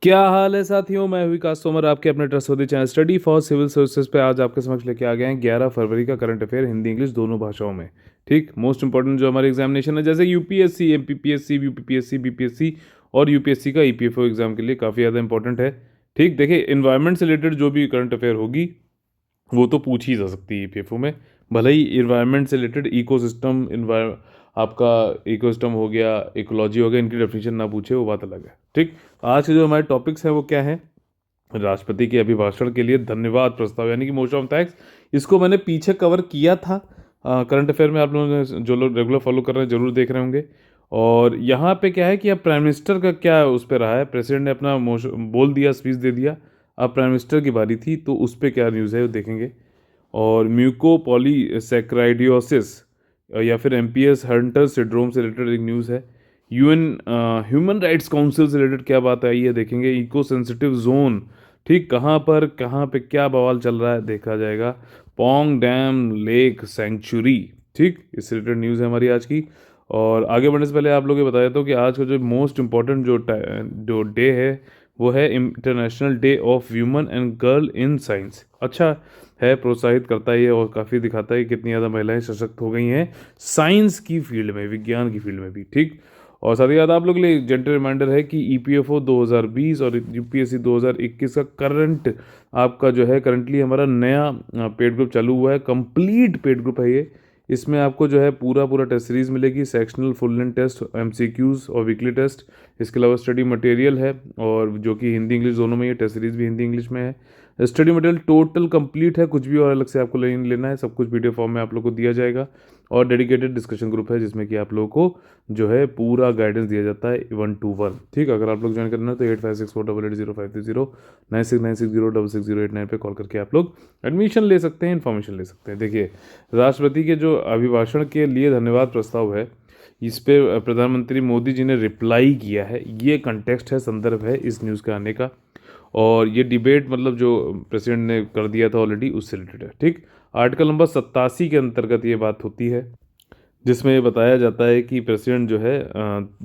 क्या हाल है साथियों। मैं विकास तोमर आपके अपने trustworthy channel study for civil services पे आज आपके समक्ष लेके आ गए हैं 11 फरवरी का करंट अफेयर हिंदी इंग्लिश दोनों भाषाओं में। ठीक, मोस्ट इंपॉर्टेंट जो हमारे एग्जामिनेशन है, जैसे यूपीएससी, एमपीपीएससी, यूपीपीएससी, बीपीएससी और यूपीएससी का ईपीएफओ एग्जाम के लिए काफ़ी ज़्यादा इंपॉर्टेंट है। ठीक, देखिए इन्वायरमेंट से रिलेटेड जो भी करंट अफेयर होगी वो तो पूछ ही जा सकती है ईपीएफओ में। भले ही इन्वायरमेंट से रिलेटेड इकोसिस्टम आपका इकोसिस्टम हो गया, इकोलॉजी हो गया, इनकी डेफिनेशन ना पूछे वो बात अलग है। ठीक, आज के जो हमारे टॉपिक्स हैं वो क्या है? राष्ट्रपति के अभिभाषण के लिए धन्यवाद प्रस्ताव यानी कि मोशन ऑफ थैंक्स। इसको मैंने पीछे कवर किया था करंट अफेयर में। आप लोगों ने जो लोग रेगुलर फॉलो कर रहे हैं जरूर देख रहे होंगे। और यहाँ पे क्या है कि अब प्राइम मिनिस्टर का क्या उस पर रहा है, प्रेसिडेंट ने अपना मोशन बोल दिया, स्पीच दे दिया। अब प्राइम मिनिस्टर की बारी थी, तो उस पर क्या न्यूज़ है वो देखेंगे। और म्यूकोपॉलीसैक्राइडियोसिस या फिर एमपीएस हंटर सिंड्रोम से रिलेटेड एक न्यूज़ है। यूएन ह्यूमन राइट्स काउंसिल से रिलेटेड क्या बात आई है देखेंगे। इको सेंसिटिव जोन, ठीक, कहाँ पे क्या बवाल चल रहा है देखा जाएगा। पोंग डैम लेक सेंचुरी, ठीक, इससे रिलेटेड न्यूज़ है हमारी आज की। और आगे बढ़ने से पहले आप लोग ये बता देता हूँ कि आज का जो मोस्ट इम्पोर्टेंट जो डे है वो है international day of women and girl in science. अच्छा है, प्रोत्साहित करता है ये और काफ़ी दिखाता है कि कितनी ज़्यादा महिलाएं सशक्त हो गई हैं साइंस की फील्ड में, विज्ञान की फील्ड में भी। ठीक, और साथ ही साथ आप लोग के लिए जेंटल रिमाइंडर है कि ईपीएफओ 2020 और यूपीएससी 2021 का करंट आपका जो है करंटली हमारा नया पेड ग्रुप चालू हुआ है। कंप्लीट पेड ग्रुप है ये। इसमें आपको जो है पूरा पूरा टेस्ट सीरीज मिलेगी, sectional full length test, MCQs और वीकली टेस्ट। इसके अलावा स्टडी मटेरियल है और जो कि हिंदी इंग्लिश दोनों में, ये टेस्ट सीरीज भी हिंदी इंग्लिश में है। स्टडी मटेरियल टोटल कंप्लीट है, कुछ भी और अलग से आपको लेना है, सब कुछ पीडीएफ फॉर्म में आप लोग को दिया जाएगा। और डेडिकेटेड डिस्कशन ग्रुप है जिसमें कि आप लोगों को जो है पूरा गाइडेंस दिया जाता है 1-to-1। ठीक, अगर आप लोग ज्वाइन करना है तो 8564880530 9696066089 पे कॉल करके आप लोग एडमिशन ले सकते हैं, इन्फॉर्मेशन ले सकते हैं। देखिए, राष्ट्रपति के जो अभिभाषण के लिए धन्यवाद प्रस्ताव है, इस पे प्रधानमंत्री मोदी जी ने रिप्लाई किया है। ये कंटेक्स्ट है, संदर्भ है इस न्यूज़ के आने का। और ये डिबेट मतलब जो प्रेसिडेंट ने कर दिया था ऑलरेडी, उससे रिलेटेड है। ठीक, आर्टिकल नंबर 87 के अंतर्गत ये बात होती है, जिसमें ये बताया जाता है कि प्रेसिडेंट जो है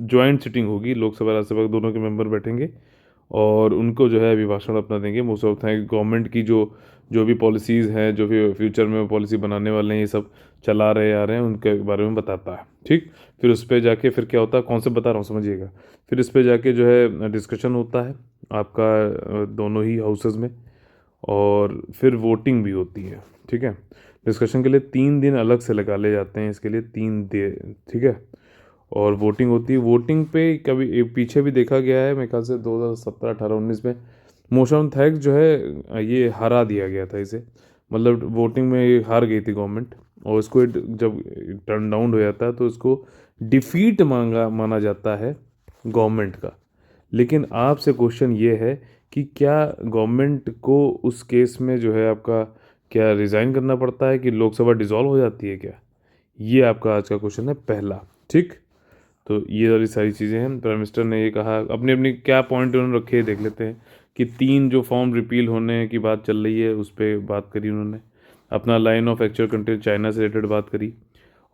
जॉइंट सिटिंग होगी, लोकसभा राज्यसभा दोनों के मेंबर बैठेंगे और उनको जो है अभिभाषण अपना देंगे। मोस्ट ऑफ थैंक गवर्नमेंट की जो जो भी पॉलिसीज़ हैं, जो भी फ्यूचर में पॉलिसी बनाने वाले हैं, ये सब चला रहे आ रहे हैं, उनके बारे में बताता है। ठीक, फिर उस पर जाके फिर क्या होता है, कौन से बता रहा हूँ समझिएगा। फिर इस पर जाके जो है डिस्कशन होता है आपका दोनों ही हाउसेज में, और फिर वोटिंग भी होती है। ठीक है, डिस्कशन के लिए 3 दिन अलग से लगा ले जाते हैं, इसके लिए 3 दिन। ठीक है, और वोटिंग होती है। वोटिंग पे कभी पीछे भी देखा गया है, मेरे ख्याल से 2017, 18, 19 में मोशन थैक्स जो है ये हरा दिया गया था इसे। मतलब वोटिंग में ये हार गई थी गवर्नमेंट, और इसको जब टर्न डाउन हो जाता है तो इसको डिफीट माना जाता है गवर्नमेंट का। लेकिन आपसे क्वेश्चन ये है कि क्या गवर्नमेंट को उस केस में जो है आपका क्या रिज़ाइन करना पड़ता है कि लोकसभा डिसॉल्व हो जाती है क्या? ये आपका आज का क्वेश्चन है पहला। ठीक, तो ये वाली सारी चीज़ें हैं। प्राइम मिनिस्टर ने ये कहा, अपने अपनी क्या पॉइंट उन्होंने रखे हैं देख लेते हैं। कि 3 जो फॉर्म रिपील होने की बात चल रही है उस पर बात करी उन्होंने। अपना line of actual country China से रिलेटेड बात करी।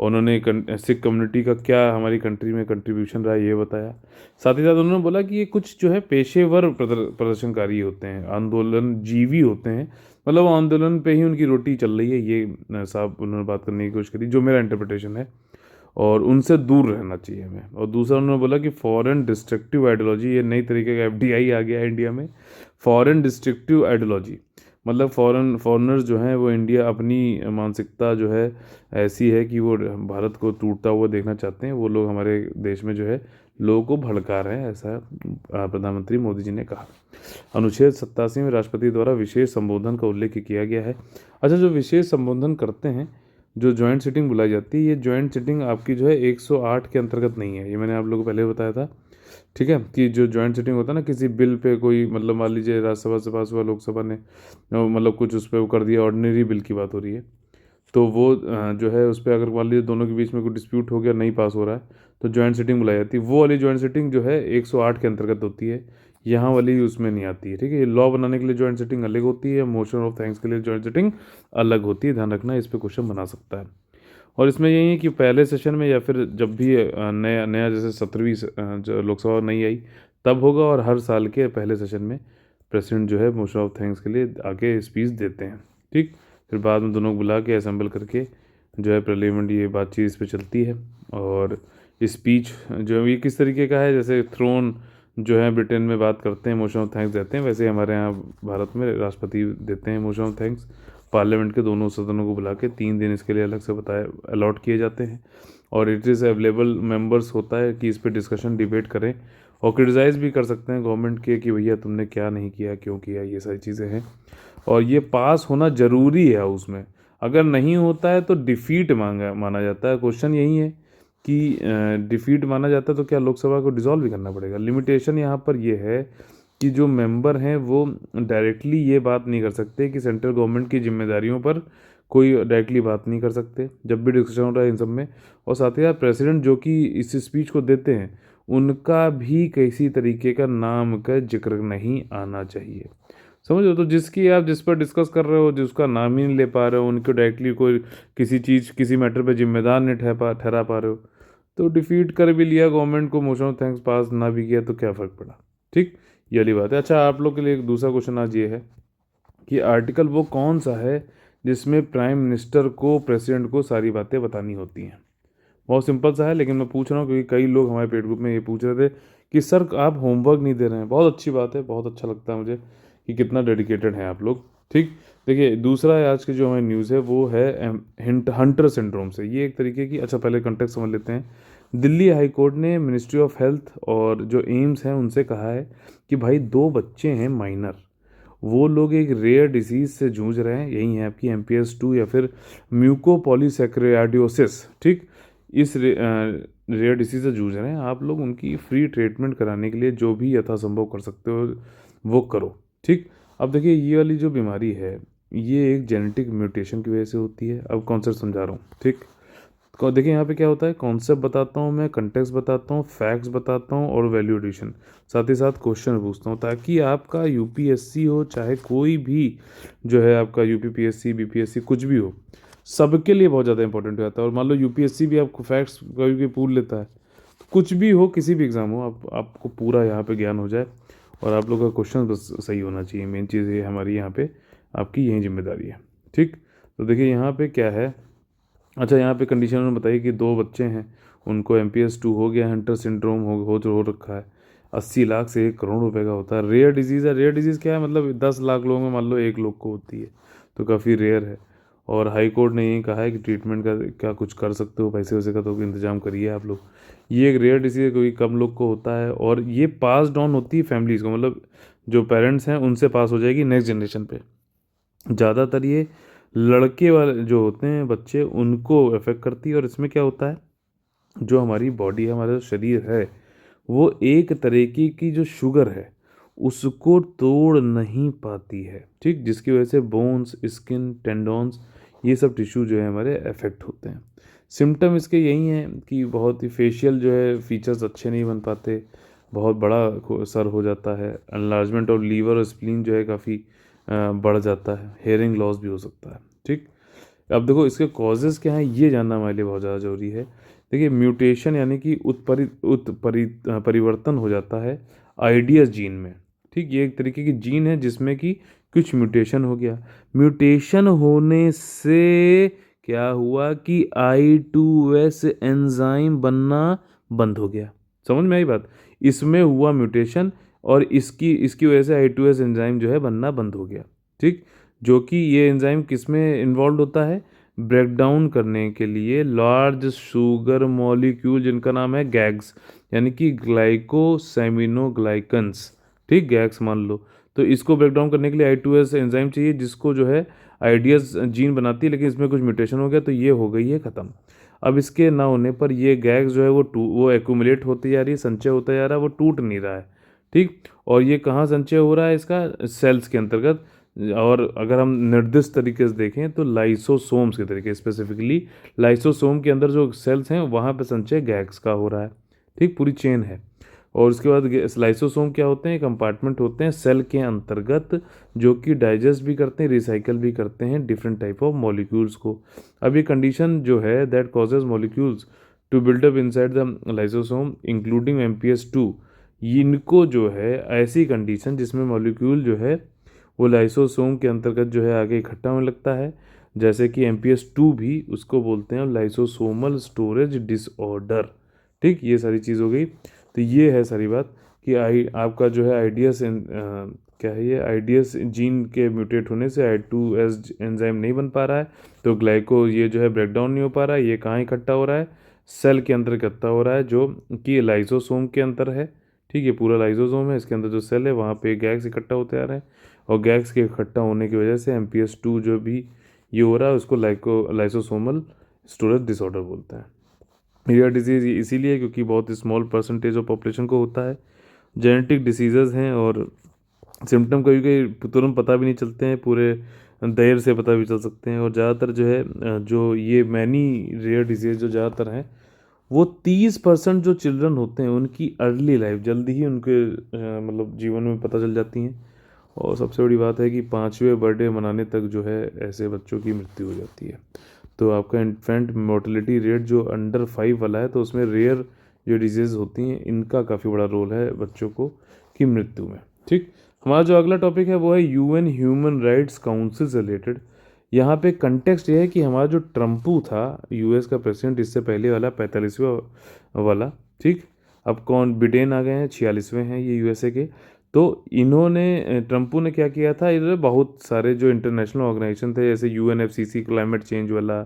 उन्होंने सिख कम्युनिटी का क्या हमारी कंट्री में कंट्रीब्यूशन रहा है ये बताया। साथ ही साथ उन्होंने बोला कि ये कुछ जो है पेशेवर प्रदर्शनकारी होते हैं, आंदोलन जीवी होते हैं, मतलब वो आंदोलन पे ही उनकी रोटी चल रही है, ये साहब उन्होंने बात करने की कोशिश करी, जो मेरा इंटरप्रिटेशन है। और उनसे दूर रहना चाहिए हमें। और दूसरा उन्होंने बोला कि फॉरेन डिस्ट्रक्टिव आइडियोलॉजी, ये नई तरीके का एफडीआई आ गया है इंडिया में। फॉरेन डिस्ट्रक्टिव आइडियोलॉजी मतलब फॉरेनर्स जो हैं वो इंडिया, अपनी मानसिकता जो है ऐसी है कि वो भारत को टूटता हुआ देखना चाहते हैं। वो लोग हमारे देश में जो है लोगों को भड़का रहे हैं, ऐसा प्रधानमंत्री मोदी जी ने कहा। अनुच्छेद 87 में राष्ट्रपति द्वारा विशेष संबोधन का उल्लेख किया गया है। अच्छा, जो विशेष संबोधन करते हैं, जो जॉइंट सिटिंग बुलाई जाती है, ये जॉइंट सिटिंग आपकी जो है 108 के अंतर्गत नहीं है। ये मैंने आप लोगों को पहले बताया था। ठीक है, कि जो जॉइंट सिटिंग होता है ना, किसी बिल पे कोई मतलब मान लीजिए राज्यसभा से पास हुआ, लोकसभा ने मतलब कुछ उस पर वो कर दिया, ऑर्डिनरी बिल की बात हो रही है, तो वो जो है उस पर अगर मान लीजिए दोनों के बीच में कोई डिस्प्यूट हो गया, नहीं पास हो रहा है, तो जॉइंट सिटिंग बुलाई जाती है। वो वाली जॉइंट सिटिंग जो है 108 के अंतर्गत होती है, यहाँ वाली उसमें नहीं आती है। ठीक है, ये लॉ बनाने के लिए जॉइंट सिटिंग अलग होती है, मोशन ऑफ थैंक्स के लिए जॉइंट सिटिंग अलग होती है। ध्यान रखना, इस पर क्वेश्चन बना सकता है। और इसमें यही है कि पहले सेशन में या फिर जब भी नया नया जैसे 17वीं जो लोकसभा नहीं आई, तब होगा। और हर साल के पहले सेशन में प्रेसिडेंट जो है मोशन ऑफ थैंक्स के लिए आके स्पीच देते हैं। ठीक, फिर बाद में दोनों को बुला के असेंबल करके जो है पार्लियामेंट ये बातचीत इस पर चलती है। और स्पीच जो है ये किस तरीके का है, जैसे थ्रोन जो है ब्रिटेन में बात करते हैं मोशन ऑफ थैंक्स देते हैं, वैसे ही हमारे यहाँ भारत में राष्ट्रपति देते हैं मोशन ऑफ थैंक्स। पार्लियामेंट के दोनों सदनों को बुला के 3 दिन इसके लिए अलग से बताए अलॉट किए जाते हैं। और इट इज़ अवेलेबल मेंबर्स होता है कि इस पर डिस्कशन डिबेट करें और क्रिटिसाइज़ भी कर सकते हैं गवर्नमेंट के कि भैया तुमने क्या नहीं किया, क्यों किया, ये सारी चीज़ें हैं। और ये पास होना ज़रूरी है हाउस में, अगर नहीं होता है तो डिफीट माना जाता है। क्वेश्चन यही है कि डिफीट माना जाता है तो क्या लोकसभा को डिसॉल्व भी करना पड़ेगा। लिमिटेशन यहाँ पर ये है कि जो मेंबर हैं वो डायरेक्टली ये बात नहीं कर सकते कि सेंट्रल गवर्नमेंट की जिम्मेदारियों पर कोई डायरेक्टली बात नहीं कर सकते जब भी डिस्कशन हो रहा है इन सब में। और साथ ही साथ प्रेसिडेंट जो कि इस स्पीच को देते हैं उनका भी किसी तरीके का नाम का जिक्र नहीं आना चाहिए। समझो, तो जिस पर डिस्कस कर रहे हो जिसका नाम ही नहीं ले पा रहे हो, उनको डायरेक्टली कोई किसी मैटर पे जिम्मेदार नहीं ठहरा पा रहे हो, तो डिफीट कर भी लिया गवर्नमेंट को, मोशन ऑफ थैंक्स पास ना भी किया तो क्या फ़र्क पड़ा। ठीक, ये वाली बात है। अच्छा, आप लोग के लिए एक दूसरा क्वेश्चन आज ये है कि आर्टिकल वो कौन सा है जिसमें प्राइम मिनिस्टर को प्रेसिडेंट को सारी बातें बतानी होती हैं। बहुत सिंपल सा है, लेकिन मैं पूछ रहा हूँ क्योंकि कई लोग हमारे पेड ग्रुप में ये पूछ रहे थे कि सर आप होमवर्क नहीं दे रहे हैं। बहुत अच्छी बात है, बहुत अच्छा लगता है मुझे कि कितना डेडिकेटेड हैं आप लोग। ठीक, देखिए दूसरा आज की जो हमारी न्यूज़ है वो है हंटर सिंड्रोम से। ये एक तरीके की, अच्छा पहले कंटेक्ट समझ लेते हैं। दिल्ली हाई कोर्ट ने मिनिस्ट्री ऑफ हेल्थ और जो एम्स हैं उनसे कहा है कि भाई 2 बच्चे हैं माइनर, वो लोग एक रेयर डिजीज़ से जूझ रहे हैं, यही है आपकी MPS 2 या फिर म्यूकोपॉलीसैकेराइडोसिस। ठीक, इस रेयर डिसीज से जूझ रहे हैं, आप लोग उनकी फ्री ट्रीटमेंट कराने के लिए जो भी यथासंभव कर सकते हो वो करो। ठीक, अब देखिए ये वाली जो बीमारी है ये एक जेनेटिक म्यूटेशन की वजह से होती है। अब कॉन्सेप्ट समझा रहा हूँ। ठीक, देखिए यहाँ पे क्या होता है, कॉन्सेप्ट बताता हूँ मैं, कंटेक्स्ट बताता हूँ, फैक्ट्स बताता हूँ और वैल्यू एडिशन, साथ ही साथ क्वेश्चन पूछता हूँ ताकि आपका UPSC हो चाहे कोई भी जो है आपका UPPSC BPSC कुछ भी हो, सबके लिए बहुत ज़्यादा इंपॉर्टेंट हो जाता है। और मान लो UPSC भी आपको फैक्ट्स कभी पूछ लेता है, तो कुछ भी हो, किसी भी एग्ज़ाम हो, आपको पूरा यहाँ पे ज्ञान हो जाए और आप लोग का क्वेश्चन बस सही होना चाहिए। मेन चीज़ ये हमारी यहाँ पे आपकी यही जिम्मेदारी है। ठीक, तो देखिए यहाँ पे क्या है। अच्छा, यहाँ पे कंडीशन उन्होंने बताई कि 2 बच्चे हैं, उनको MPS 2 हो गया, हंटर सिंड्रोम हो रखा है, 80 लाख से 1 करोड़ रुपए का होता है। रेयर डिजीज़ है। रेयर डिजीज़ क्या है, मतलब 10 लाख लोगों में मान लो 1 लोग को होती है, तो काफ़ी रेयर है। और हाई कोर्ट ने यही कहा है कि ट्रीटमेंट का क्या कुछ कर सकते हो, पैसे वैसे का तो इंतजाम करिए आप लोग। ये एक रेयर डिसीज़ है क्योंकि कम लोग को होता है और ये पास डाउन होती है फैमिलीज़ को, मतलब जो पेरेंट्स हैं उनसे पास हो जाएगी नेक्स्ट जनरेशन पे। ज़्यादातर ये लड़के वाले जो होते हैं बच्चे उनको अफेक्ट करती है। और इसमें क्या होता है, जो हमारी बॉडी है, हमारा शरीर है, वो एक तरीके की जो शुगर है उसको तोड़ नहीं पाती है। ठीक, जिसकी वजह से बोन्स, स्किन, टेंडोन्स, ये सब टिश्यू जो है हमारे अफेक्ट होते हैं। सिम्टम इसके यही हैं कि बहुत ही फेशियल जो है फीचर्स अच्छे नहीं बन पाते, बहुत बड़ा सर हो जाता है, एनलार्जमेंट ऑफ लीवर और स्प्लीन जो है काफ़ी बढ़ जाता है, हेयरिंग लॉस भी हो सकता है। ठीक, अब देखो इसके कॉजेज़ क्या हैं ये जानना हमारे लिए बहुत ज़्यादा ज़रूरी है। देखिए म्यूटेशन यानी कि परिवर्तन हो जाता है आइडियस जीन में। ठीक, ये एक तरीके की जीन है जिसमें कि कुछ म्यूटेशन हो गया। म्यूटेशन होने से क्या हुआ कि I2S एंजाइम बनना बंद हो गया। समझ में आई बात, इसमें हुआ म्यूटेशन और इसकी वजह से I2S एंजाइम जो है बनना बंद हो गया। ठीक, जो कि ये एंजाइम किस में इन्वॉल्व होता है, ब्रेक डाउन करने के लिए लार्ज शुगर मॉलिक्यूल जिनका नाम है गैग्स, यानी कि ग्लाइकोसेमिनोग्लाइकन्स। ठीक, गैग्स मान लो, तो इसको ब्रेक डाउन करने के लिए I2S एंजाइम चाहिए जिसको जो है आइडियस जीन बनाती है, लेकिन इसमें कुछ म्यूटेशन हो गया तो ये हो गई है ख़त्म। अब इसके ना होने पर ये गैग्स जो है वो एक्यूमुलेट होती जा रही है, संचय होता जा रहा है, वो टूट नहीं रहा है। ठीक, और ये कहाँ संचय हो रहा है, इसका सेल्स के अंतर्गत। और अगर हम निर्दिष्ट तरीके से देखें तो लाइसोसोम्स के तरीके, स्पेसिफिकली लाइसोसोम के अंदर जो सेल्स हैं वहाँ पे संचय गैग्स का हो रहा है। ठीक, पूरी चेन है। और उसके बाद लाइसोसोम क्या होते हैं, कंपार्टमेंट होते हैं सेल के अंतर्गत जो कि डाइजेस्ट भी करते हैं, रिसाइकल भी करते हैं डिफरेंट टाइप ऑफ मॉलिक्यूल्स को। अब ये कंडीशन जो है that causes molecules to build up inside the lysosome including MPS 2, इनको जो है ऐसी कंडीशन जिसमें मॉलिक्यूल जो है वो लाइसोसोम के अंतर्गत जो है आगे इकट्ठा होने लगता है, जैसे कि MPS 2 भी उसको बोलते हैं लाइसोसोमल स्टोरेज डिसऑर्डर। ठीक, ये सारी चीज़ हो गई। तो ये है सारी बात कि आपका जो है आईडीएस क्या है, ये आईडीएस जीन के म्यूटेट होने से I2S एंजाइम नहीं बन पा रहा है, तो ग्लाइको ये जो है ब्रेक डाउन नहीं हो पा रहा है। ये कहाँ इकट्ठा हो रहा है? सेल के अंदर इकट्ठा हो रहा है, जो कि लाइसोसोम के अंदर है। ठीक है, पूरा लाइसोसोम है, इसके अंदर जो सेल है वहाँ पे गैस इकट्ठा होते आ रहे हैं, और गैस के इकट्ठा होने की वजह से MPS 2 जो भी ये हो रहा है उसको लाइसोसोमल स्टोरेज डिसऑर्डर बोलते हैं। यह डिजीज़ इसीलिए क्योंकि बहुत स्मॉल परसेंटेज ऑफ पॉपुलेशन को होता है, जेनेटिक डिसीजेज हैं, और सिम्टम कभी कभी तुरंत पता भी नहीं चलते हैं, पूरे देर से पता भी चल सकते हैं। और ज़्यादातर जो है जो ये मैनी रेयर डिजीज जो ज़्यादातर हैं वो 30% जो चिल्ड्रन होते हैं उनकी अर्ली लाइफ जल्दी ही उनके मतलब जीवन में पता चल जाती हैं। और सबसे बड़ी बात है कि 5वें बर्थडे मनाने तक जो है ऐसे बच्चों की मृत्यु हो जाती है। तो आपका इन्फेंट मोर्टेलिटी रेट जो अंडर 5 वाला है, तो उसमें रेयर जो डिजीज़ होती हैं इनका काफ़ी बड़ा रोल है बच्चों को की मृत्यु में। ठीक, हमारा जो अगला टॉपिक है वो है UN ह्यूमन राइट्स काउंसिल से रिलेटेड। यहाँ पे कंटेक्स्ट ये है कि हमारा जो ट्रम्पू था US का प्रेसिडेंट, इससे पहले वाला 45वां वाला, ठीक, अब कौन बिडेन आ गए हैं, 46वें हैं ये USA के। तो इन्होंने ट्रम्पू ने क्या किया था, इधर बहुत सारे जो इंटरनेशनल ऑर्गेनाइजेशन थे जैसे UNFCCC क्लाइमेट चेंज वाला,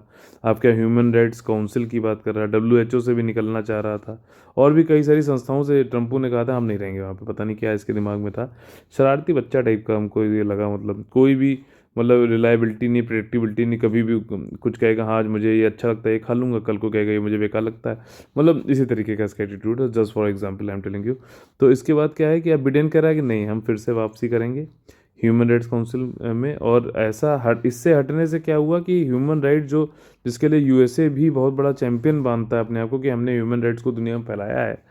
आपका ह्यूमन राइट्स काउंसिल की बात कर रहा है, WHO से भी निकलना चाह रहा था, और भी कई सारी संस्थाओं से ट्रम्पू ने कहा था हम नहीं रहेंगे वहाँ पे। पता नहीं क्या इसके दिमाग में था, शरारती बच्चा टाइप का हमको ये लगा। मतलब कोई भी मतलब रिलायबिलिटी नहीं, प्रेडिक्टिबिलिटी नहीं, कभी भी कुछ कहेगा हाँ आज मुझे ये अच्छा लगता है ये खा लूँगा, कल को कहेगा ये मुझे बेकार लगता है। मतलब इसी तरीके का इसका एटीट्यूड है, just for example I am telling you. तो इसके बाद क्या है कि अब बिडेन कह रहा है कि नहीं, हम फिर से वापसी करेंगे ह्यूमन राइट्स काउंसिल में। और ऐसा इससे हटने से क्या हुआ कि ह्यूमन राइट जो जिसके लिए USA भी बहुत बड़ा चैंपियन मानता है अपने आप को कि हमने ह्यूमन राइट्स को दुनिया में फैलाया है,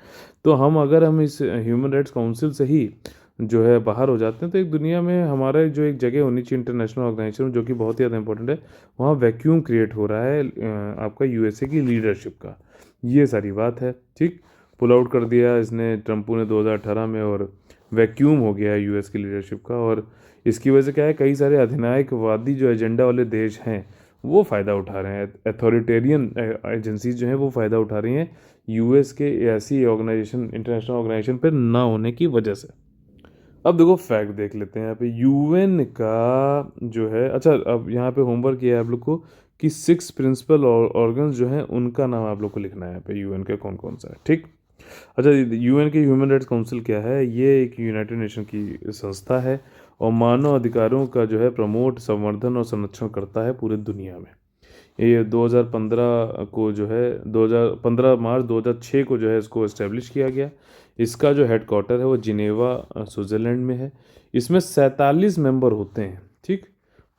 तो अगर हम इस ह्यूमन राइट्स काउंसिल से ही जो है बाहर हो जाते हैं, तो एक दुनिया में हमारा जो एक जगह होनी चाहिए इंटरनेशनल ऑर्गेनाइजेशन जो कि बहुत ही ज़्यादा इंपॉर्टेंट है, वहाँ वैक्यूम क्रिएट हो रहा है आपका USA की लीडरशिप का। ये सारी बात है। ठीक, पुल आउट कर दिया इसने ट्रम्पू ने 2018 में, और वैक्यूम हो गया है US की लीडरशिप का। और इसकी वजह से क्या है, कई सारे अधिनायकवादी जो एजेंडा वाले देश हैं वो फ़ायदा उठा रहे हैं, अथॉरिटेरियन एजेंसीज जो हैं वो फ़ायदा उठा रही हैं US के ऐसी ऑर्गेनाइजेशन, इंटरनेशनल ऑर्गेनाइजेशन पर ना होने की वजह से। अब देखो फैक्ट देख लेते हैं यहाँ पे UN का जो है। अच्छा, अब यहाँ पे होमवर्क किया है आप लोग को कि 6 प्रिंसिपल ऑर्गन्स जो हैं उनका नाम आप लोग को लिखना है यहाँ पे, UN के कौन कौन सा है। ठीक, अच्छा, UN की ह्यूमन राइट्स काउंसिल क्या है, ये एक यूनाइटेड नेशन की संस्था है और मानव अधिकारों का जो है प्रमोट, संवर्धन और संरक्षण करता है पूरे दुनिया में। ये 2015 को जो है 2015 मार्च 2006 को जो है इसको इस्टेब्लिश किया गया। इसका जो हेडक्वार्टर है वो जिनेवा स्विट्ज़रलैंड में है। इसमें 47 मेंबर होते हैं। ठीक,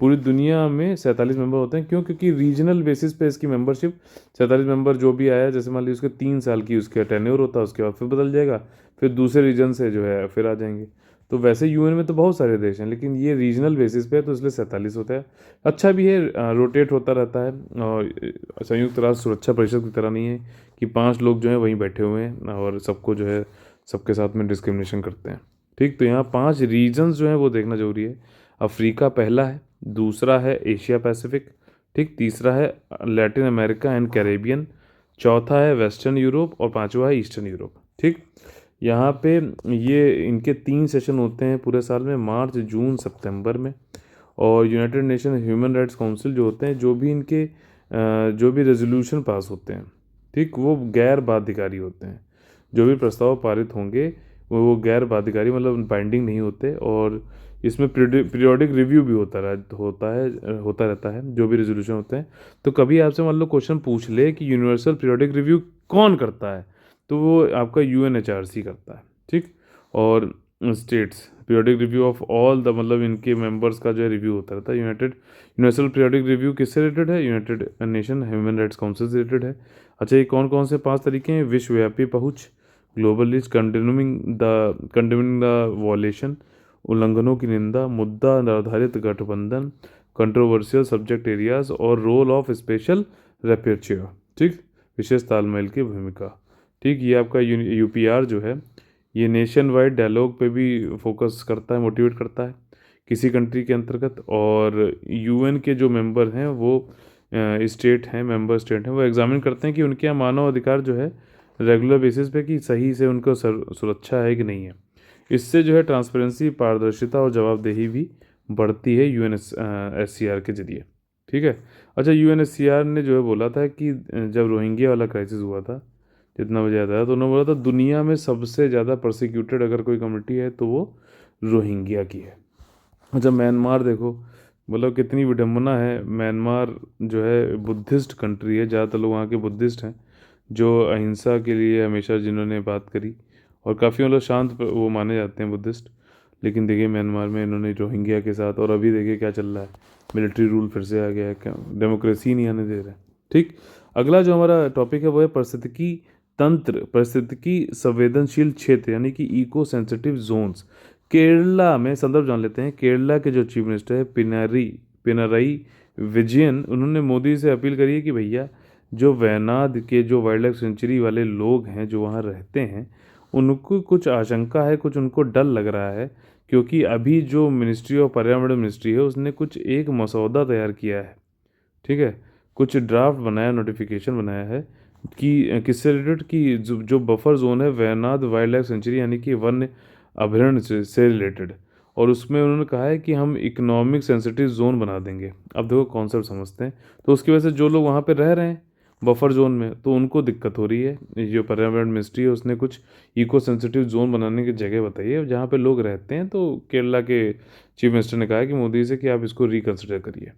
पूरी दुनिया में 47 मेंबर होते हैं। क्यों? क्योंकि रीजनल बेसिस पे इसकी मेंबरशिप 47 मेंबर जो भी आया, जैसे मान लीजिए उसके 3 साल की उसका टेन्योर होता है, उसके बाद फिर बदल जाएगा, फिर दूसरे रीजन से जो है फिर आ जाएंगे। तो वैसे UN में तो बहुत सारे देश हैं, लेकिन ये रीजनल बेसिस पे है तो इसलिए 47 होता है। अच्छा भी है, रोटेट होता रहता है। और संयुक्त राष्ट्र सुरक्षा परिषद की तरह नहीं है कि 5 लोग जो हैं वहीं बैठे हुए हैं और सबको जो है सबके साथ में डिस्क्रिमिनेशन करते हैं। ठीक, तो यहाँ 5 रीजन्स जो हैं वो देखना जरूरी है। अफ्रीका पहला है, दूसरा है एशिया पैसिफिक, ठीक, तीसरा है लैटिन अमेरिका एंड कैरेबियन, चौथा है वेस्टर्न यूरोप और पांचवा है ईस्टर्न यूरोप। ठीक, यहाँ पे ये इनके 3 सेशन होते हैं पूरे साल में, मार्च, जून, सितंबर में। और United nation human rights council जो होते हैं, जो भी इनके जो भी रेजोल्यूशन पास होते हैं, ठीक, वो गैर बाध्यकारी होते हैं। जो भी प्रस्ताव पारित होंगे वो गैर बाध्यकारी मतलब बाइंडिंग नहीं होते। और इसमें पीरियोडिक रिव्यू भी होता रहता है जो भी रेजोल्यूशन होते हैं। तो कभी आपसे मान लो क्वेश्चन पूछ ले कि यूनिवर्सल पीरियोडिक रिव्यू कौन करता है, तो वो आपका UNHRC करता है। ठीक, और states periodic review of all the मतलब इनके मेंबर्स का जो है रिव्यू होता रहता है। यूनिवर्सल पीरियोडिक रिव्यू किससे रिलेटेड है? United nation human rights council से रिलेटेड है। अच्छा, ये कौन कौन से 5 तरीके हैं? विश्वव्यापी पहुँच, global list, condemning the violation, उल्लंघनों की निंदा, मुद्दा आधारित गठबंधन, कंट्रोवर्शियल सब्जेक्ट एरियाज और रोल ऑफ स्पेशल रैपर्चर। ठीक, विशेष तालमेल की भूमिका। ठीक, ये आपका UPR जो है ये नेशन वाइड डायलॉग पे भी फोकस करता है, मोटिवेट करता है किसी कंट्री के अंतर्गत। और यूएन के जो मेंबर हैं वो स्टेट हैं, मेंबर स्टेट हैं, वो एग्जामिन करते हैं कि उनके यहाँ मानव अधिकार जो है रेगुलर बेसिस पे कि सही से उनको सुरक्षा है कि नहीं है। इससे जो है ट्रांसपेरेंसी, पारदर्शिता और जवाबदेही भी बढ़ती है यूएनएससीआर के जरिए। ठीक है। अच्छा, यूएनएचसीआर ने जो है बोला था कि जब रोहिंग्या वाला क्राइसिस हुआ था, जितना मुझे याद आया, तो उन्होंने बोला था दुनिया में सबसे ज़्यादा प्रोसिक्यूटेड अगर कोई कम्युनिटी है तो वो रोहिंग्या की है। अच्छा, म्यांमार देखो, मतलब कितनी विडम्बना है। म्यांमार जो है बुद्धिस्ट कंट्री है, ज़्यादातर लोग वहाँ के बुद्धिस्ट हैं, जो अहिंसा के लिए हमेशा जिन्होंने बात करी, और काफ़ी मतलब शांत वो माने जाते हैं बुद्धिस्ट। लेकिन देखिए म्यांमार में इन्होंने रोहिंग्या के साथ, और अभी देखिए क्या चल रहा है, मिलिट्री रूल फिर से आ गया है, क्या डेमोक्रेसी नहीं आने दे रहा है। ठीक। अगला जो हमारा टॉपिक है वो है पारिस्थितिकी तंत्र, पारिस्थितिकी संवेदनशील क्षेत्र यानी कि इको सेंसिटिव जोन्स। केरला में संदर्भ जान लेते हैं। केरला के जो चीफ मिनिस्टर है पिनाराई विजयन, उन्होंने मोदी से अपील करी है कि भैया जो वयनाड के जो वाइल्ड लाइफ सेंचुरी वाले लोग हैं जो वहाँ रहते हैं, उनको कुछ आशंका है, कुछ उनको डर लग रहा है, क्योंकि अभी जो मिनिस्ट्री ऑफ पर्यावरण मिनिस्ट्री है उसने कुछ एक मसौदा तैयार किया है। ठीक है। कुछ ड्राफ्ट बनाया, नोटिफिकेशन बनाया है कि किससे रिलेटेड, कि जो बफर जोन है वयनाड वाइल्ड लाइफ सेंचुरी यानी कि वन्य अभयारण्य से रिलेटेड, और उसमें उन्होंने कहा है कि हम इकोनॉमिक सेंसिटिव जोन बना देंगे। अब देखो कॉन्सेप्ट समझते हैं। तो उसकी वजह से जो लोग वहाँ पे रह रहे हैं बफर जोन में, तो उनको दिक्कत हो रही है। ये जो पर्यावरण मिनिस्ट्री है उसने कुछ इको सेंसिटिव जोन बनाने की जगह बताई है जहाँ पे लोग रहते हैं। तो केरला के चीफ मिनिस्टर ने कहा है कि मोदी से कि आप इसको रिकन्सिडर करिए।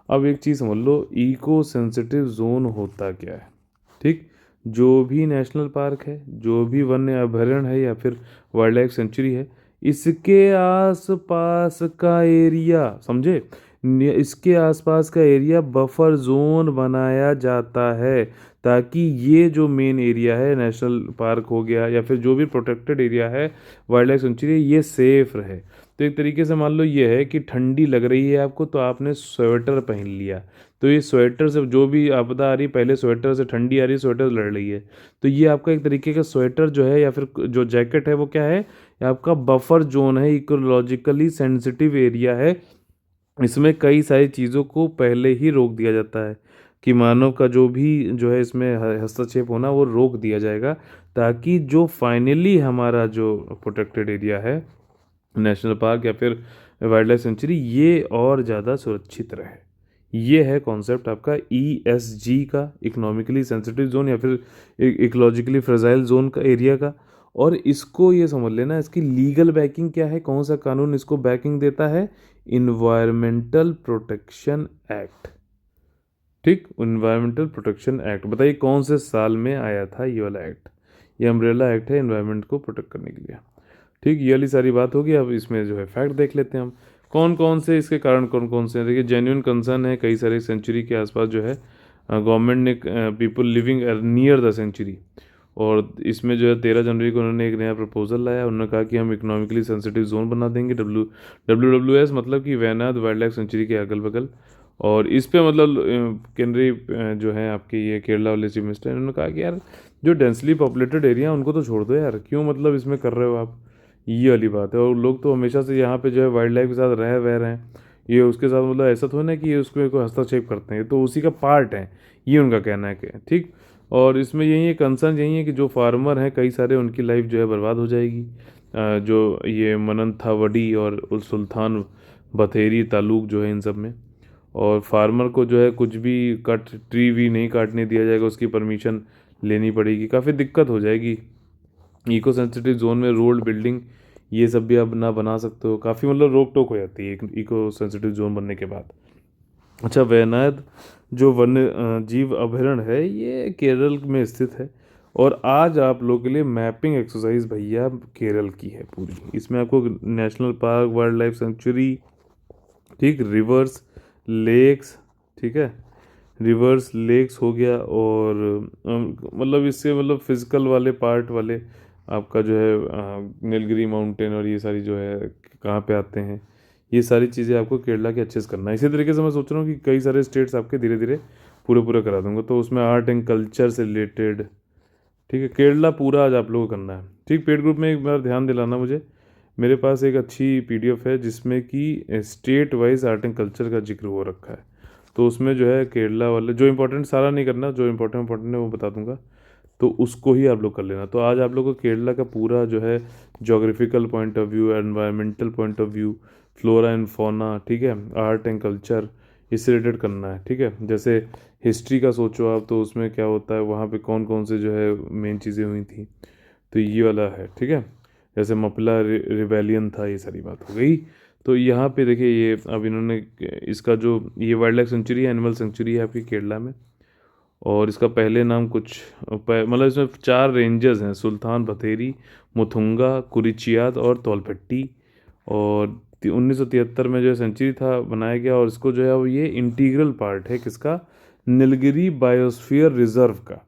अब एक चीज़ समझ लो, इको सेंसिटिव जोन होता क्या है। ठीक। जो भी नेशनल पार्क है, जो भी वन्य अभयारण्य है या फिर वाइल्ड लाइफ सेंचुरी है, इसके आसपास का एरिया, समझे, इसके आसपास का एरिया बफर जोन बनाया जाता है, ताकि ये जो मेन एरिया है, नेशनल पार्क हो गया या फिर जो भी प्रोटेक्टेड एरिया है, वाइल्ड लाइफ सेंचुरी, ये सेफ रहे। तो एक तरीके से मान लो ये है कि ठंडी लग रही है आपको तो आपने स्वेटर पहन लिया, तो ये स्वेटर से जो भी आपदा आ रही, पहले स्वेटर से ठंडी आ रही, स्वेटर लड़ रही है, तो ये आपका एक तरीके का स्वेटर जो है या फिर जो जैकेट है वो क्या है, ये आपका बफर जोन है, इकोलॉजिकली सेंसिटिव एरिया है। इसमें कई सारी चीज़ों को पहले ही रोक दिया जाता है कि मानव का जो भी जो है इसमें हस्तक्षेप होना वो रोक दिया जाएगा, ताकि जो फाइनली हमारा जो प्रोटेक्टेड एरिया है, नेशनल पार्क या फिर वाइल्ड लाइफ सेंचुरी, ये और ज़्यादा सुरक्षित रहे। ये है कॉन्सेप्ट आपका ESG का, इकोनॉमिकली सेंसिटिव जोन या फिर इकोलॉजिकली फ्रेजाइल जोन का, एरिया का। और इसको ये समझ लेना, इसकी लीगल बैकिंग क्या है, कौन सा कानून इसको बैकिंग देता है, इन्वायरमेंटल प्रोटेक्शन एक्ट। ठीक, इन्वायरमेंटल प्रोटेक्शन एक्ट, बताइए कौन से साल में आया था ये वाला एक्ट। ये अम्ब्रेला एक्ट है इन्वायरमेंट को प्रोटेक्ट करने के लिए। ठीक, ये वाली सारी बात होगी। अब इसमें जो है फैक्ट देख लेते हैं हम, कौन कौन से इसके कारण कौन कौन से हैं। देखिए, जेन्युइन कंसर्न है कई सारे सेंचुरी के आसपास जो है गवर्नमेंट ने people living near the century, और इसमें जो है 13 जनवरी को उन्होंने एक नया प्रपोजल लाया। उन्होंने कहा कि हम इकोनॉमिकली सेंसिटिव जोन बना देंगे, WWS, मतलब कि वैनाड वाइल्ड लाइफ सेंचुरी के अगल बगल। और इस पे मतलब केंद्रीय जो है आपके ये केरला वाले चीफ मिनिस्टर, इन्होंने कहा कि यार जो डेंसली पॉपुलेटेड एरिया उनको तो छोड़ दो यार, क्यों मतलब इसमें कर रहे हो आप, ये वाली बात है। और लोग तो हमेशा से यहाँ पे जो है वाइल्ड लाइफ के साथ रह वह रहे हैं, ये उसके साथ मतलब ऐसा तो है ना कि ये उसको कोई हस्तक्षेप करते हैं, तो उसी का पार्ट है, ये उनका कहना है कि ठीक। और इसमें यही है, कंसर्न यही है कि जो फार्मर हैं कई सारे, उनकी लाइफ जो है बर्बाद हो जाएगी। जो ये मनंथावडी और सुल्तान बथेरी तालुक जो है इन सब में, और फार्मर को जो है कुछ भी कट ट्री भी नहीं काटने दिया जाएगा, उसकी परमिशन लेनी पड़ेगी, काफ़ी दिक्कत हो जाएगी। इको सेंसिटिव जोन में रोड बिल्डिंग ये सब भी अब ना बना सकते हो, काफ़ी मतलब रोक टोक हो जाती है एक इको सेंसिटिव जोन बनने के बाद। अच्छा, वयनाड जो वन्य जीव अभयारण्य है ये केरल में स्थित है। और आज आप लोगों के लिए मैपिंग एक्सरसाइज भैया केरल की है पूरी। इसमें आपको national park, wild life sanctuary, ठीक, रिवर्स, लेक्स, ठीक है, रिवर्स लेक्स हो गया, और मतलब इससे मतलब फिजिकल वाले पार्ट वाले आपका जो है नीलगिरी माउंटेन और ये सारी जो है कहाँ पे आते हैं, ये सारी चीज़ें आपको केरला के अच्छे से करना है। इसी तरीके से मैं सोच रहा हूँ कि कई सारे स्टेट्स आपके धीरे धीरे पूरे पूरे करा दूंगा, तो उसमें आर्ट एंड कल्चर से रिलेटेड, ठीक है, केरला पूरा आज आप लोगों को करना है। ठीक, पेड ग्रुप में एक बार ध्यान दिलाना मुझे, मेरे पास एक अच्छी पीडीएफ है जिसमें कि state wise art and culture का जिक्र हो रखा है। तो उसमें जो है केरला वाले जो इंपॉर्टेंट, सारा नहीं करना, जो इंपॉर्टेंट है वो बता दूंगा, तो उसको ही आप लोग कर लेना। तो आज आप लोग को केरला का पूरा जो है geographical point of view, environmental point of view, flora and fauna, ठीक है, आर्ट एंड कल्चर, इससे रिलेटेड करना है। ठीक है, जैसे हिस्ट्री का सोचो आप, तो उसमें क्या होता है, वहाँ पे कौन कौन से जो है मेन चीज़ें हुई थी, तो ये वाला है। ठीक है, जैसे मपला रिबेलियन था, ये सारी बात हो गई। तो यहाँ पे देखिए, ये अब इन्होंने इसका जो ये वाइल्ड लाइफ सेंचुरी है, एनिमल सेंचुरी है आपकी केरला में, और इसका पहले नाम कुछ मतलब इसमें 4 रेंजर्स हैं, सुल्तान बथेरी, मुथुंगा, कुरिचियाद और तौलपट्टी। और 1973 में जो सेंचुरी था बनाया गया, और इसको जो है वो ये इंटीग्रल पार्ट है किसका, नीलगिरी बायोस्फीयर रिजर्व का।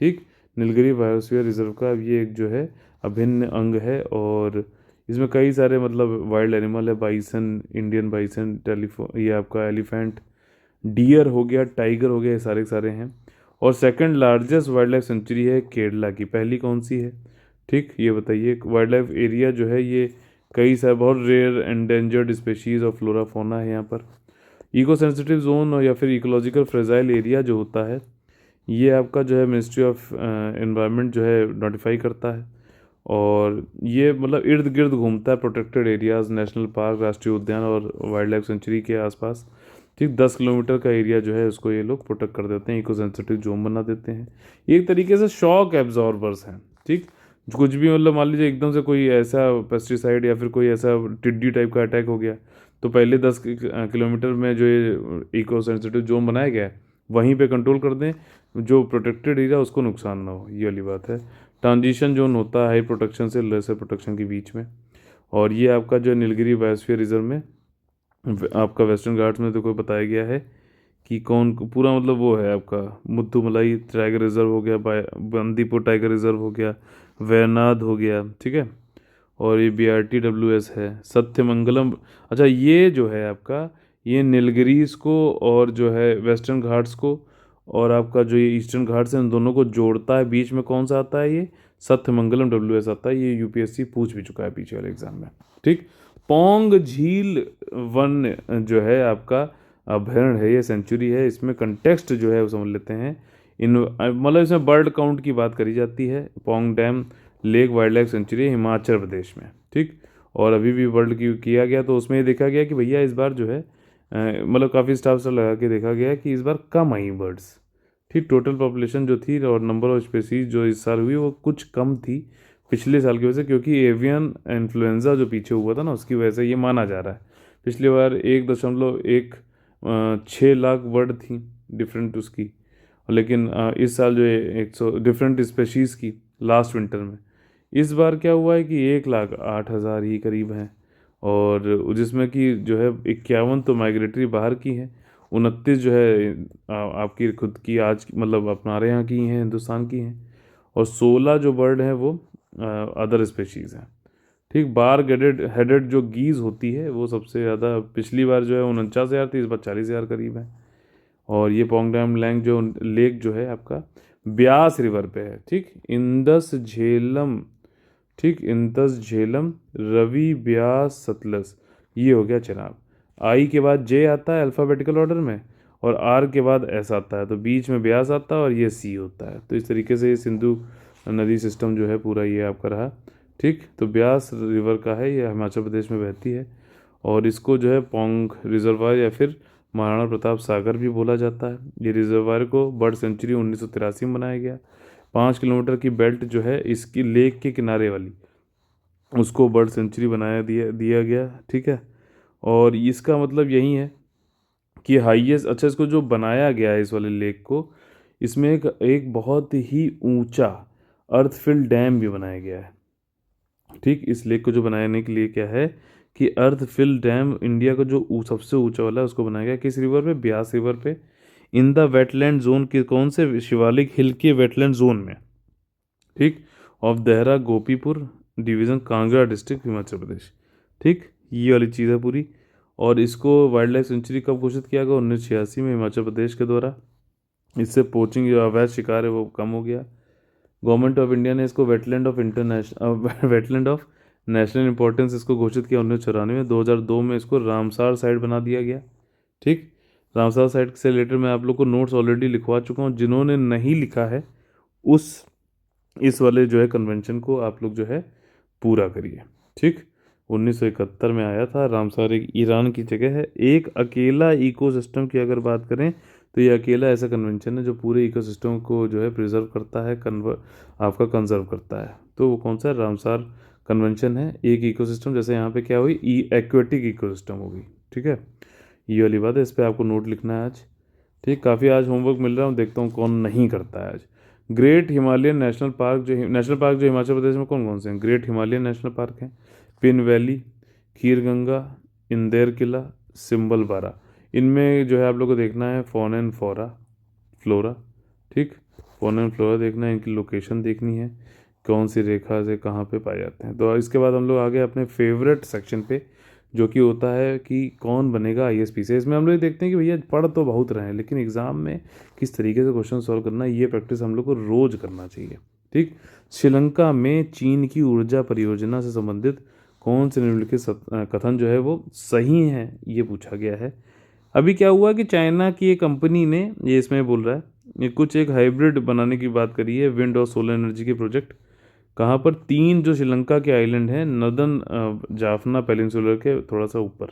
ठीक, नीलगिरी बायोस्फीयर रिजर्व का ये एक जो है अभिन्न अंग है, और इसमें कई सारे मतलब वाइल्ड एनिमल है, बाइसन, इंडियन बाइसन, ये आपका एलिफेंट, डियर हो गया, टाइगर हो गया, ये सारे सारे हैं। और second largest wild life sanctuary है केरला की, पहली कौन सी है? ठीक, ये बताइए। वाइल्ड लाइफ एरिया जो है ये कई सारे बहुत रेयर एंडेंजर्ड स्पेशीज और फ्लोरा फौना है यहाँ पर। इको सेंसिटिव जोन और या फिर इकोलॉजिकल फ्रेजाइल एरिया जो होता है, ये आपका जो है मिनिस्ट्री ऑफ एनवायरनमेंट जो है नोटिफाई करता है, और ये मतलब इर्द गिर्द घूमता है प्रोटेक्टेड एरियाज, नेशनल पार्क, राष्ट्रीय उद्यान और वाइल्ड लाइफ सेंचुरी के आसपास। ठीक, 10 किलोमीटर का एरिया जो है उसको ये लोग प्रोटेक्ट कर देते हैं, इको सेंसिटिव जोन बना देते हैं। ये एक तरीके से शॉक एब्जॉर्बर्स हैं। ठीक, कुछ भी मतलब मान लीजिए एकदम से कोई ऐसा पेस्टिसाइड या फिर कोई ऐसा टिड्डी टाइप का अटैक हो गया, तो पहले 10 किलोमीटर में जो ये इको सेंसिटिव जोन बनाया गया है वहीं पे कंट्रोल कर दें, जो प्रोटेक्टेड एरिया उसको नुकसान ना हो, ये वाली बात है। ट्रांजिशन जोन होता है हाई प्रोटेक्शन से लेसर प्रोटेक्शन के बीच में। और ये आपका जो नीलगिरी बायोस्फीयर रिजर्व में आपका वेस्टर्न घाट्स में देखो बताया गया है कि कौन पूरा मतलब वो है आपका मुद्दुमलाई टाइगर रिजर्व हो गया, बंदीपुर टाइगर रिजर्व हो गया, वैनाड हो गया। ठीक है, और ये BRTWS है, सत्यमंगलम। अच्छा, ये जो है आपका, ये नीलगिरीज को और जो है वेस्टर्न घाट्स को और आपका जो ये ईस्टर्न घाट्स है, इन दोनों को जोड़ता है। बीच में कौन सा आता है, ये सत्यमंगलम WS आता है। ये यूपीएससी पूछ भी चुका है पीछे वाले एग्जाम में। ठीक, पोंग झील वन जो है आपका अभयारण्य है, ये सेंचुरी है। इसमें कंटेक्स्ट जो है वो समझ लेते हैं। इन मतलब इसमें बर्ड काउंट की बात करी जाती है। Pong dam lake wild life sanctuary है हिमाचल प्रदेश में। ठीक, और अभी भी वर्ल्ड की किया गया तो उसमें ये देखा गया कि भैया इस बार जो है मतलब काफ़ी स्टाफ से लगा के देखा गया कि इस बार कम आई बर्ड्स। ठीक, टोटल पॉपुलेशन जो थी और नंबर ऑफ स्पेसीज जो इस साल हुई वो कुछ कम थी पिछले साल की वजह से, क्योंकि एवियन इन्फ्लुएंजा जो पीछे हुआ था ना, उसकी वजह से ये माना जा रहा है। पिछली बार 1.16 लाख बर्ड थी डिफरेंट उसकी, लेकिन इस साल जो है 100 डिफरेंट स्पेशीज़ की लास्ट विंटर में। इस बार क्या हुआ है कि 1,08,000 ही करीब हैं, और जिसमें कि जो है 51 तो माइग्रेटरी बाहर की हैं, 29 जो है आपकी खुद की आज मतलब हमारे यहाँ की हैं, हिंदुस्तान की हैं, और 16 जो बर्ड हैं वो अदर स्पेशीज़ हैं। ठीक, बार हेडेड जो गीज़ होती है वो सबसे ज़्यादा, पिछली बार जो है 49,000 थी, इस बार 40,000 करीब है। और ये पोंगडैम लैंग जो लेक जो है आपका ब्यास रिवर पे है। ठीक, इंदस झेलम, ठीक, इंदस झेलम, रवि, ब्यास, सतलज, ये हो गया चनाब। आई के बाद जे आता है अल्फ़ाबेटिकल ऑर्डर में, और आर के बाद एस आता है, तो बीच में ब्यास आता है और ये सी होता है। तो इस तरीके से ये सिंधु नदी सिस्टम जो है पूरा ये आपका रहा। ठीक, तो ब्यास रिवर का है, ये हिमाचल प्रदेश में बहती है, और इसको जो है पोंग रिजर्वायर या फिर महाराणा प्रताप सागर भी बोला जाता है। ये रिजर्वायर को बर्ड सेंचुरी 1983 में बनाया गया। 5 किलोमीटर की बेल्ट जो है इसकी लेक के किनारे वाली, उसको बर्ड सेंचुरी बनाया दिया दिया गया। ठीक है, और इसका मतलब यही है कि हाईएस्ट, अच्छा इसको जो बनाया गया है इस वाले लेक को, इसमें एक बहुत ही ऊंचा अर्थफिल डैम भी बनाया गया है। ठीक, इस लेक को जो बनाने के लिए क्या है कि अर्थफिल डैम इंडिया का जो सबसे ऊंचा वाला है उसको बनाया गया, किस रिवर पे, ब्यास रिवर पे, इन द वेटलैंड जोन के कौन से शिवालिक हिल के वेटलैंड जोन में। ठीक, of Dehra Gopipur division, Kangra district, Himachal Pradesh. ठीक, ये वाली चीज़ है पूरी। और इसको वाइल्ड लाइफ सेंचुरी कब घोषित किया गया? 1986 में हिमाचल प्रदेश के द्वारा। इससे पोचिंग जो अवैध शिकार है वो कम हो गया। गवर्नमेंट ऑफ इंडिया ने इसको wetland of international wetland of national importance इसको घोषित किया 1994 में। 2002 में इसको रामसार साइट बना दिया गया। ठीक, रामसार साइट से रिलेटेड मैं आप लोग को नोट्स ऑलरेडी लिखवा चुका हूँ। जिन्होंने नहीं लिखा है उस इस वाले जो है कन्वेंशन को आप लोग जो है पूरा करिए। ठीक, 1971 में आया था। रामसार एक ईरान की जगह है। एक अकेला इकोसिस्टम की अगर बात करें तो ये अकेला ऐसा कन्वेंशन है जो पूरे इकोसिस्टम को जो है प्रिजर्व करता है, आपका कंजर्व करता है। तो वो कौन सा रामसार कन्वेंशन है। एक इकोसिस्टम, जैसे यहाँ पे क्या हुई, एक्वेटिक इकोसिस्टम होगी। ठीक है, ये वाली बात है। इस पर आपको नोट लिखना है आज। ठीक, काफ़ी आज होमवर्क मिल रहा है, देखता हूँ कौन नहीं करता है आज। ग्रेट हिमालयन नेशनल पार्क जो हिमाचल प्रदेश में कौन कौन से हैं। ग्रेट हिमालयन नेशनल पार्क हैं, पिन वैली, खीर गंगा, इंदेर किला, सिंबल बारा। इनमें जो है आप लोग को देखना है फॉना एंड फ्लोरा। ठीक, फॉना एंड फ्लोरा देखना है, इनकी लोकेशन देखनी है, कौन सी रेखा से कहाँ पे पाए जाते हैं। तो इसके बाद हम लोग आगे अपने फेवरेट सेक्शन पे, जो कि होता है कि कौन बनेगा आईएएस से। इसमें हम लोग देखते हैं कि भैया पढ़ तो बहुत रहे हैं, लेकिन एग्जाम में किस तरीके से क्वेश्चन सॉल्व करना, ये प्रैक्टिस हम लोग को रोज करना चाहिए। ठीक, श्रीलंका में चीन की ऊर्जा परियोजना से संबंधित कौन से निम्नलिखित कथन जो है वो सही है, ये पूछा गया है। अभी क्या हुआ कि चाइना की एक कंपनी ने, ये इसमें बोल रहा है, ये कुछ एक हाइब्रिड बनाने की बात करी है, विंड और सोलर एनर्जी के प्रोजेक्ट। कहाँ पर, 3 जो श्रीलंका के आइलैंड हैं नदन जाफना पेनिनसुलर के थोड़ा सा ऊपर।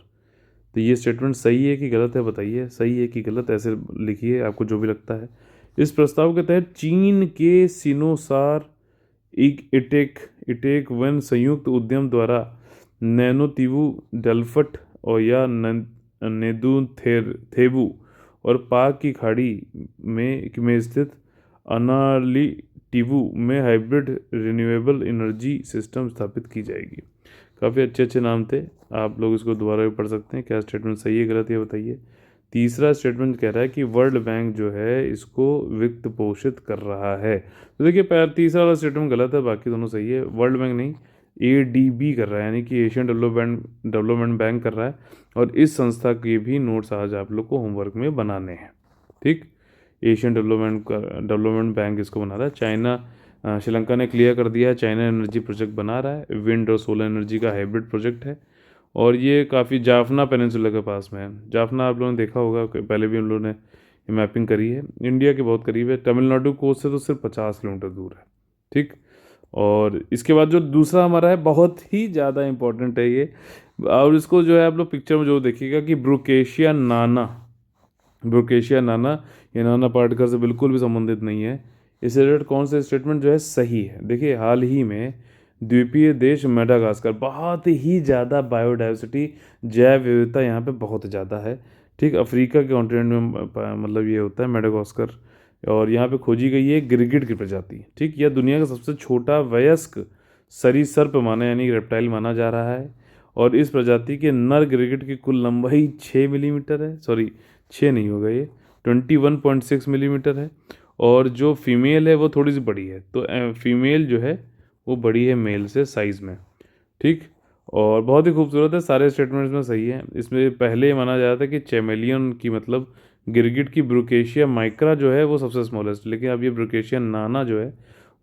तो ये स्टेटमेंट सही है कि गलत है, बताइए। सही है कि गलत, ऐसे लिखिए आपको जो भी लगता है। इस प्रस्ताव के तहत चीन के सिनोसार इटेक इटेक वन संयुक्त उद्यम द्वारा नैनोतीवु, डेल्फट और या नेदू थेबू और पाक की खाड़ी में स्थित अनाली टीवू में हाइब्रिड रिन्यूएबल एनर्जी सिस्टम स्थापित की जाएगी। काफ़ी अच्छे अच्छे नाम थे, आप लोग इसको दोबारा भी पढ़ सकते हैं। क्या स्टेटमेंट सही है गलत है बताइए। तीसरा स्टेटमेंट कह रहा है कि वर्ल्ड बैंक जो है इसको वित्त पोषित कर रहा है। तो देखिए तीसरा वाला स्टेटमेंट गलत है, बाकी दोनों सही है। वर्ल्ड बैंक नहीं, एडीबी कर रहा है, यानी कि एशियन डेवलपमेंट बैंक कर रहा है। और इस संस्था के भी नोट्स आज आप लोग को होमवर्क में बनाने हैं। ठीक, एशियन डेवलपमेंट बैंक इसको बना रहा है। चाइना, श्रीलंका ने क्लियर कर दिया है, चाइना एनर्जी प्रोजेक्ट बना रहा है, विंड और सोलर एनर्जी का हाइब्रिड प्रोजेक्ट है। और ये काफ़ी जाफना पेनिनसुला के पास में है। जाफना आप लोगों ने देखा होगा, पहले भी हम लोगों ने मैपिंग करी है, इंडिया के बहुत करीब है। तमिलनाडु कोस्ट से तो सिर्फ 50 किलोमीटर दूर है। ठीक, और इसके बाद जो दूसरा हमारा है, बहुत ही ज़्यादा इंपॉर्टेंट है ये, और इसको जो है आप लोग पिक्चर में जो देखिएगा कि ब्रुकेशिया नाना, ये नाना पाटेकर से बिल्कुल भी संबंधित नहीं है। इससे रिलेटेड कौन सा स्टेटमेंट जो है सही है। देखिए, हाल ही में द्वीपीय देश मेडागास्कर, बहुत ही ज़्यादा बायोडाइवर्सिटी, जैव विविधता यहाँ पे बहुत ज़्यादा है। ठीक, अफ्रीका के कॉन्टिनेंट में मतलब ये होता है मेडागास्कर, और यहाँ पे खोजी गई है गिरगिट की प्रजाति। ठीक, यह दुनिया का सबसे छोटा वयस्क सरीसृप माना, यानी रेप्टाइल माना जा रहा है। और इस प्रजाति के नर गिरगिट की कुल लंबाई 6 मिलीमीटर है, सॉरी 6 नहीं होगा, ये 21.6 मिलीमीटर है। और जो फीमेल है वो थोड़ी सी बड़ी है, तो फीमेल जो है वो बड़ी है मेल से साइज़ में। ठीक, और बहुत ही खूबसूरत है, सारे स्टेटमेंट्स में सही है। इसमें पहले माना जा रहा था कि चैमेलियन की मतलब गिरगिट की ब्रुकेशिया माइक्रा जो है वो सबसे स्मॉलेस्ट, लेकिन अब ये ब्रुकेशिया नाना जो है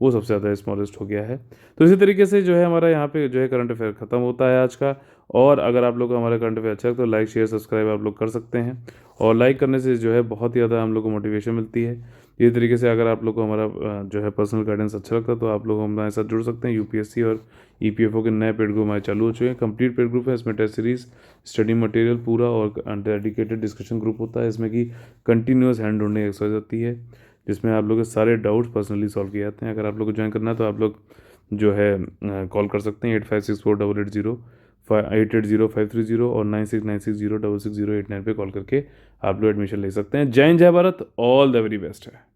वो सबसे ज़्यादा स्मॉलेस्ट हो गया है। तो इसी तरीके से जो है हमारा यहाँ पे जो है करंट अफेयर ख़त्म होता है आज का। और अगर आप लोग को हमारा करंट अफेयर अच्छा है तो लाइक शेयर सब्सक्राइब आप लोग कर सकते हैं, और लाइक करने से जो है बहुत ही ज़्यादा हम लोग को मोटिवेशन मिलती है। इसी तरीके से अगर आप लोग को हमारा जो है पर्सनल गाइडेंस अच्छा लगता है तो आप लोग हमारे साथ जुड़ सकते हैं। यूपीएससी और ईपीएफओ के नए पेड ग्रुप हमारे चालू हो चुके हैं। कंप्लीट पेड ग्रुप है, इसमें टेस्ट सीरीज, स्टडी मटेरियल पूरा और डेडिकेटेड डिस्कशन ग्रुप होता है। इसमें कि कंटिन्यूस हैंड होल्डिंग एक्सरसाइज होती है, जिसमें आप लोग के सारे डाउट्स पर्सनली सॉल्व किए जाते हैं। अगर आप लोग को ज्वाइन करना है तो आप लोग जो है कॉल कर सकते हैं 8564880530 और 9696066089 पे कॉल करके आप लोग एडमिशन ले सकते हैं। जय हिंद, जय Bharat, all the very best है।